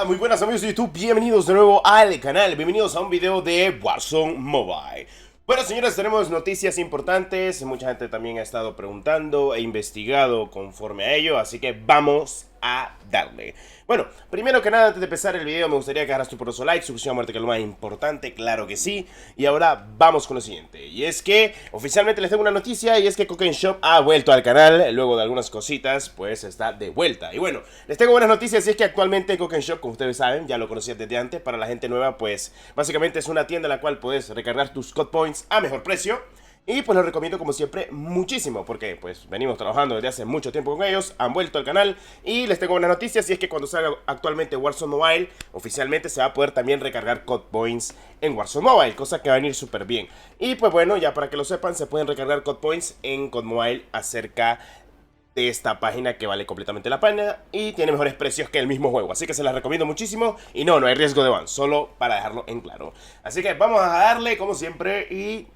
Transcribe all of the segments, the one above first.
Muy buenas amigos de YouTube, bienvenidos de nuevo al canal, bienvenidos a un video de Warzone Mobile. Bueno señores, tenemos noticias importantes, mucha gente también ha estado preguntando e investigado conforme a ello, así que vamos a darle. Bueno, primero que nada, antes de empezar el video me gustaría que dejaras tu poderoso like, suscripción a muerte, que es lo más importante, claro que sí. Y ahora vamos con lo siguiente, y es que oficialmente les tengo una noticia, y es que Cocaine Shop ha vuelto al canal, luego de algunas cositas, pues está de vuelta. Y bueno, les tengo buenas noticias, y es que actualmente Cocaine Shop, como ustedes saben, ya lo conocían desde antes, para la gente nueva, pues básicamente es una tienda en la cual puedes recargar tus COD Points a mejor precio. Y pues los recomiendo como siempre muchísimo, porque pues venimos trabajando desde hace mucho tiempo con ellos, han vuelto al canal y les tengo buenas noticias, y es que cuando salga actualmente Warzone Mobile, oficialmente se va a poder también recargar COD Points en Warzone Mobile, cosa que va a venir súper bien. Y pues bueno, ya para que lo sepan, se pueden recargar COD Points en COD Mobile acerca de esta página que vale completamente la pena y tiene mejores precios que el mismo juego, así que se las recomiendo muchísimo y no hay riesgo de ban, solo para dejarlo en claro. Así que vamos a darle como siempre y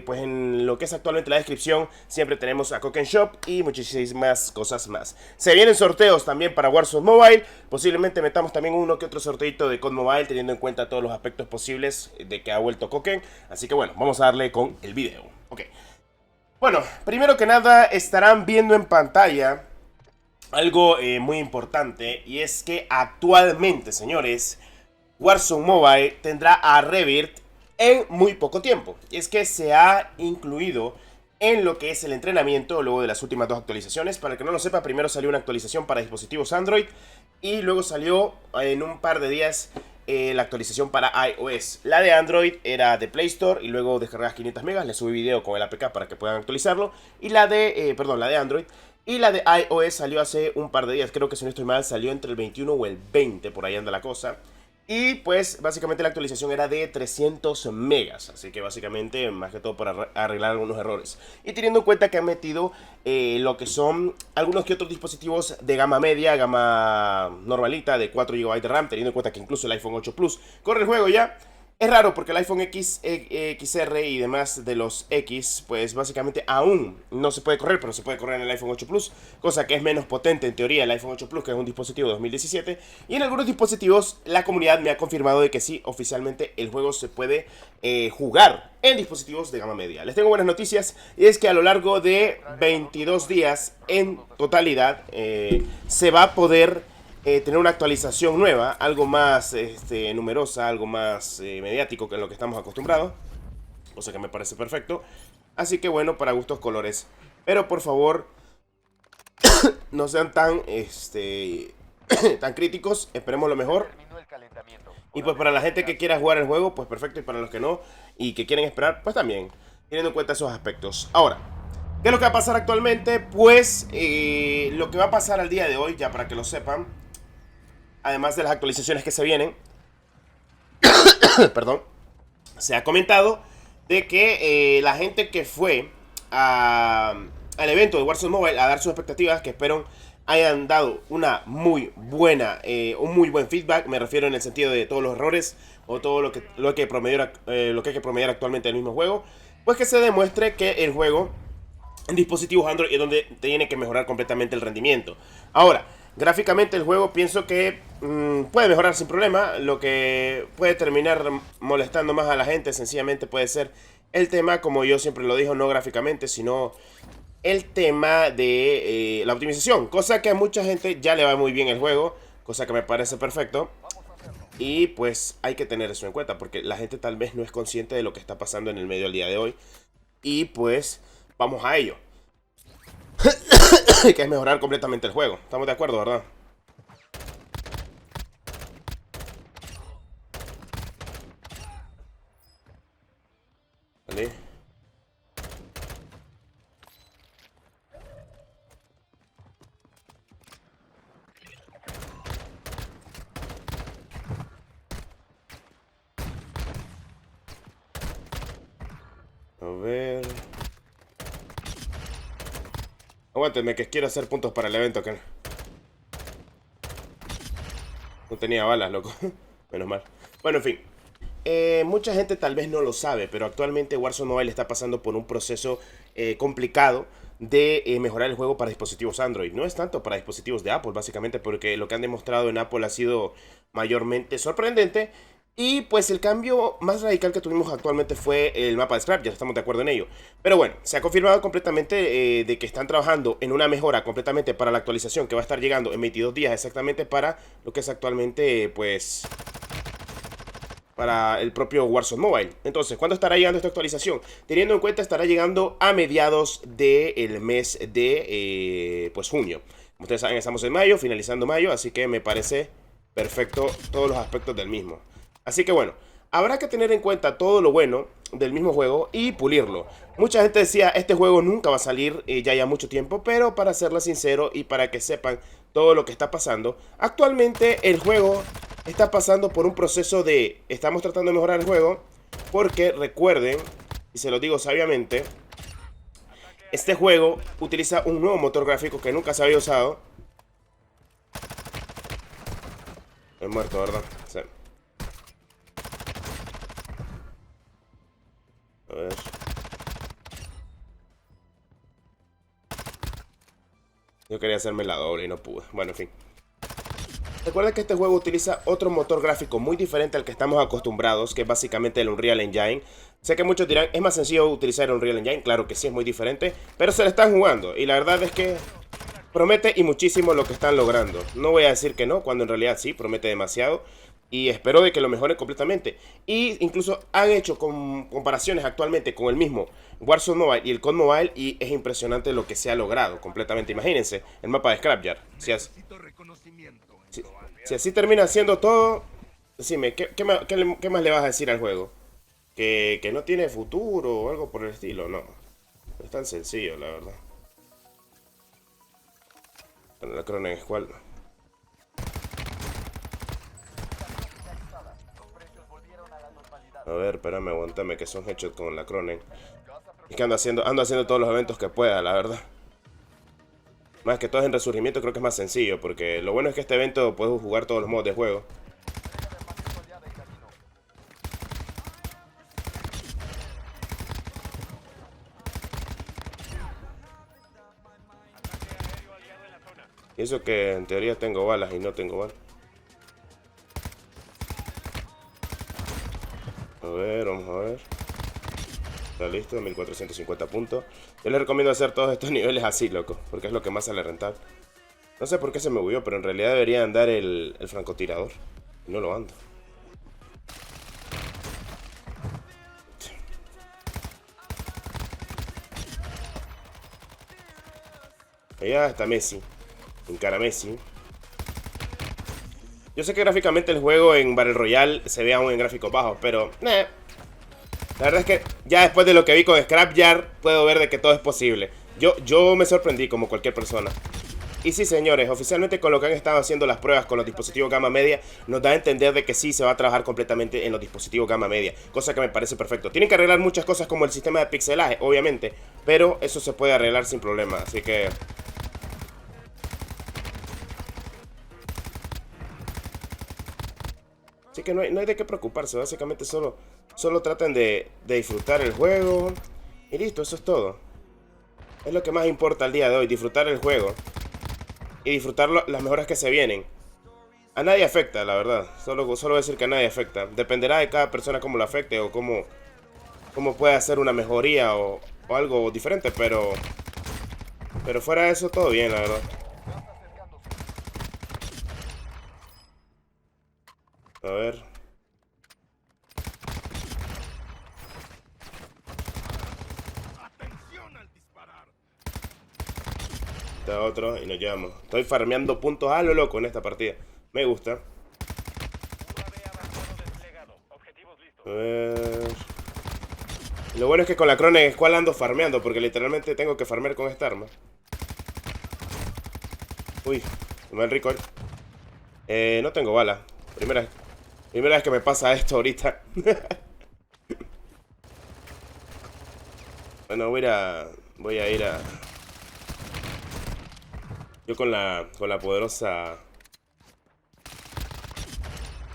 pues en lo que es actualmente la descripción siempre tenemos a Cocaine Shop y muchísimas cosas más. Se vienen sorteos también para Warzone Mobile, posiblemente metamos también uno que otro sorteito de COD Mobile teniendo en cuenta todos los aspectos posibles de que ha vuelto Cocaine, así que bueno, vamos a darle con el video. Ok. Bueno, primero que nada estarán viendo en pantalla algo muy importante, y es que actualmente, señores, Warzone Mobile tendrá a Rebirth en muy poco tiempo. Y es que se ha incluido en lo que es el entrenamiento luego de las últimas dos actualizaciones. Para el que no lo sepa, primero salió una actualización para dispositivos Android y luego salió en un par de días la actualización para iOS. La de Android era de Play Store y luego descargas 500 megas. Les subí video con el APK para que puedan actualizarlo. Y la de, la de Android. Y la de iOS salió hace un par de días. Creo que si no estoy mal salió entre el 21 o el 20. Por ahí anda la cosa. Y pues básicamente la actualización era de 300 megas. Así que básicamente más que todo para arreglar algunos errores. Y teniendo en cuenta que han metido lo que son algunos que otros dispositivos de gama media, gama normalita de 4 GB de RAM. Teniendo en cuenta que incluso el iPhone 8 Plus corre el juego ya. Es raro porque el iPhone XR y demás de los X, pues básicamente aún no se puede correr, pero se puede correr en el iPhone 8 Plus, cosa que es menos potente en teoría el iPhone 8 Plus, que es un dispositivo de 2017. Y en algunos dispositivos la comunidad me ha confirmado de que sí, oficialmente el juego se puede jugar en dispositivos de gama media. Les tengo buenas noticias, y es que a lo largo de 22 días en totalidad se va a poder tener una actualización nueva, algo más numerosa, algo más mediático que en lo que estamos acostumbrados, cosa que me parece perfecto. Así que bueno, para gustos colores. Pero por favor, no sean tan tan críticos, esperemos lo mejor. Y pues para la gente que quiera jugar el juego, pues perfecto, y para los que no y que quieren esperar, pues también, teniendo en cuenta esos aspectos. Ahora, ¿qué es lo que va a pasar actualmente? Pues lo que va a pasar al día de hoy, ya para que lo sepan, además de las actualizaciones que se vienen, perdón, se ha comentado de que la gente que fue al evento de Warzone Mobile a dar sus expectativas, que espero hayan dado una muy buena, un muy buen feedback. Me refiero en el sentido de todos los errores o todo lo que hay que promediar actualmente en el mismo juego, pues que se demuestre que el juego en dispositivos Android es donde tiene que mejorar completamente el rendimiento. Ahora, gráficamente el juego pienso que puede mejorar sin problema. Lo que puede terminar molestando más a la gente sencillamente puede ser el tema, como yo siempre lo digo, no gráficamente, sino el tema de la optimización. Cosa que a mucha gente ya le va muy bien el juego, cosa que me parece perfecto. Y pues hay que tener eso en cuenta, porque la gente tal vez no es consciente de lo que está pasando en el medio al día de hoy. Y pues vamos a ello. Que es mejorar completamente el juego. Estamos de acuerdo, ¿verdad? Vale. A ver. Aguántenme que quiero hacer puntos para el evento, que no tenía balas, loco. Menos mal. Bueno, en fin. mucha gente tal vez no lo sabe, pero actualmente Warzone Mobile está pasando por un proceso complicado de mejorar el juego para dispositivos Android. No es tanto para dispositivos de Apple, básicamente, porque lo que han demostrado en Apple ha sido mayormente sorprendente. Y pues el cambio más radical que tuvimos actualmente fue el mapa de Scrap, ya estamos de acuerdo en ello. Pero bueno, se ha confirmado completamente de que están trabajando en una mejora completamente para la actualización que va a estar llegando en 22 días exactamente para lo que es actualmente pues para el propio Warzone Mobile. Entonces, ¿cuándo estará llegando esta actualización? Teniendo en cuenta, estará llegando a mediados del mes de pues junio. Como ustedes saben, estamos en mayo, finalizando mayo, así que me parece perfecto todos los aspectos del mismo. Así que bueno, habrá que tener en cuenta todo lo bueno del mismo juego y pulirlo. Mucha gente decía, este juego nunca va a salir ya mucho tiempo, pero para serles sincero y para que sepan todo lo que está pasando, actualmente el juego está pasando por un proceso de, estamos tratando de mejorar el juego, porque recuerden, y se lo digo sabiamente, este juego utiliza un nuevo motor gráfico que nunca se había usado. He muerto, ¿verdad? Sí. A ver. Yo quería hacerme la doble y no pude. Bueno, en fin. Recuerda que este juego utiliza otro motor gráfico muy diferente al que estamos acostumbrados, que es básicamente el Unreal Engine. Sé que muchos dirán, ¿es más sencillo utilizar Unreal Engine? Claro que sí, es muy diferente, pero se le están jugando. Y la verdad es que promete y muchísimo lo que están logrando. No voy a decir que no, cuando en realidad sí, promete demasiado. Y espero de que lo mejoren completamente. Y incluso han hecho comparaciones actualmente con el mismo Warzone Mobile y el COD Mobile. Y es impresionante lo que se ha logrado completamente. Imagínense el mapa de Scrapyard. Si así termina siendo todo, decime, ¿qué más le vas a decir al juego? ¿Que no tiene futuro o algo por el estilo? No, no es tan sencillo, la verdad. Bueno, la Cronen Squad. A ver, espérame, aguántame, que son headshots con la Cronen. Es que ando haciendo todos los eventos que pueda, la verdad. Más que todo en Resurgimiento creo que es más sencillo, porque lo bueno es que este evento puedes jugar todos los modos de juego. Y eso que en teoría tengo balas y no tengo balas. A ver, vamos a ver. Está listo, 1450 puntos. Yo les recomiendo hacer todos estos niveles así, loco, porque es lo que más sale rentable. No sé por qué se me bugueó, pero en realidad debería andar el francotirador. Y no lo ando. Allá está Messi. Encara Messi. Yo sé que gráficamente el juego en Battle Royale se ve aún en gráficos bajos, pero la verdad es que ya después de lo que vi con Scrapyard puedo ver de que todo es posible. Yo me sorprendí como cualquier persona. Y sí, señores, oficialmente con lo que han estado haciendo las pruebas con los dispositivos gama media, nos da a entender de que sí se va a trabajar completamente en los dispositivos gama media, cosa que me parece perfecto. Tienen que arreglar muchas cosas como el sistema de pixelaje, obviamente, pero eso se puede arreglar sin problema, así que... Así que no hay de qué preocuparse, básicamente solo traten de disfrutar el juego y listo, eso es todo. Es lo que más importa al día de hoy, disfrutar el juego y disfrutar las mejoras que se vienen. A nadie afecta, la verdad, solo decir que a nadie afecta. Dependerá de cada persona cómo lo afecte o cómo puede hacer una mejoría o algo diferente, pero fuera de eso todo bien, la verdad. A ver. Está otro y nos llevamos. Estoy farmeando puntos a lo loco en esta partida. Me gusta. A ver. Lo bueno es que con la Cronen Squad ando farmeando, porque literalmente tengo que farmear con esta arma. Uy, mal rico. No tengo bala. Primera vez que me pasa esto ahorita. Bueno, voy a ir a... Yo con la poderosa...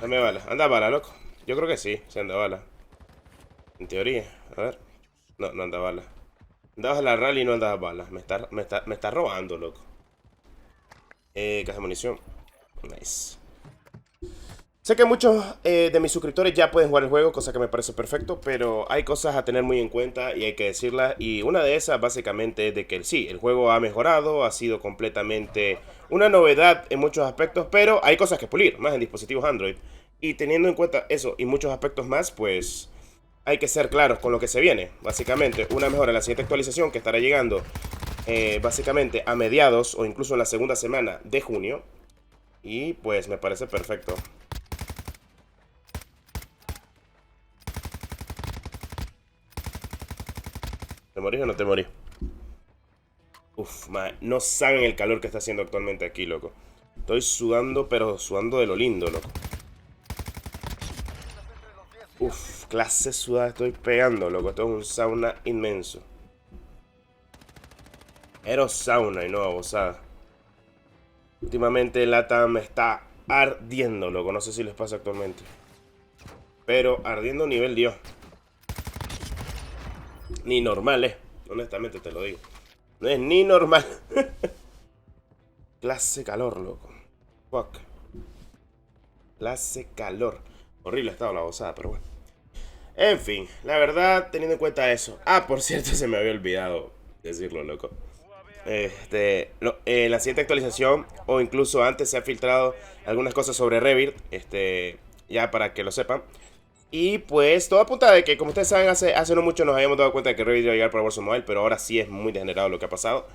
Dame bala. Anda bala, loco. Yo creo que sí, se anda bala. En teoría, a ver. No, no anda bala. Andabas a la rally y no andabas balas. Me está robando, loco. Caja de munición. Nice. Sé que muchos de mis suscriptores ya pueden jugar el juego, cosa que me parece perfecto, pero hay cosas a tener muy en cuenta y hay que decirlas. Y una de esas básicamente es de que sí, el juego ha mejorado, ha sido completamente una novedad en muchos aspectos, pero hay cosas que pulir, más en dispositivos Android. Y teniendo en cuenta eso y muchos aspectos más, pues hay que ser claros con lo que se viene. Básicamente, una mejora en la siguiente actualización que estará llegando básicamente a mediados o incluso en la segunda semana de junio. Y pues me parece perfecto. ¿Te morís o no te morís? Uf, man, no saben el calor que está haciendo actualmente aquí, loco. Estoy sudando, pero sudando de lo lindo, loco. Uf, clase sudada estoy pegando, loco. Esto es un sauna inmenso. Era sauna y no babosada. Últimamente el LATAM me está ardiendo, loco. No sé si les pasa actualmente. Pero ardiendo nivel Dios. Ni normal, honestamente te lo digo. No es ni normal. Clase calor, loco. Fuck. Clase calor. Horrible ha estado la bozada, pero bueno. En fin, la verdad, teniendo en cuenta eso. Ah, por cierto, se me había olvidado decirlo, loco. En la siguiente actualización, o incluso antes, se ha filtrado algunas cosas sobre Rebirth. Ya para que lo sepan. Y pues todo apunta de que, como ustedes saben, hace no mucho nos habíamos dado cuenta de que Rebirth iba a llegar para Warzone Mobile, pero ahora sí es muy degenerado lo que ha pasado.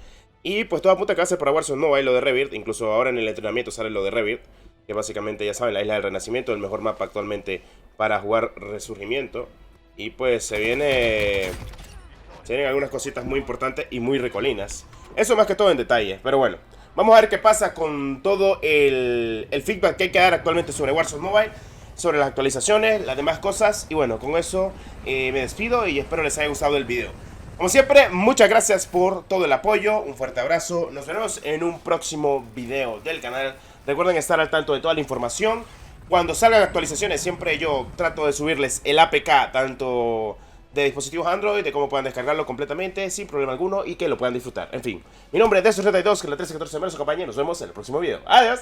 Y pues todo apunta a que va a ser para Warzone Mobile lo de Rebirth. Incluso ahora en el entrenamiento sale lo de Rebirth, que básicamente, ya saben, la isla del renacimiento, el mejor mapa actualmente para jugar Resurgimiento. Y pues se vienen algunas cositas muy importantes y muy recolinas. Eso más que todo en detalle, pero bueno. Vamos a ver qué pasa con todo el feedback que hay que dar actualmente sobre Warzone Mobile, sobre las actualizaciones, las demás cosas. Y bueno, con eso me despido y espero les haya gustado el video. Como siempre, muchas gracias por todo el apoyo, un fuerte abrazo. Nos vemos en un próximo video del canal. Recuerden estar al tanto de toda la información. Cuando salgan actualizaciones, siempre yo trato de subirles el APK, tanto de dispositivos Android, de cómo puedan descargarlo completamente, sin problema alguno, y que lo puedan disfrutar. En fin, mi nombre es Deso32, que es la 1314 de marzo, compañía. Nos vemos en el próximo video. Adiós.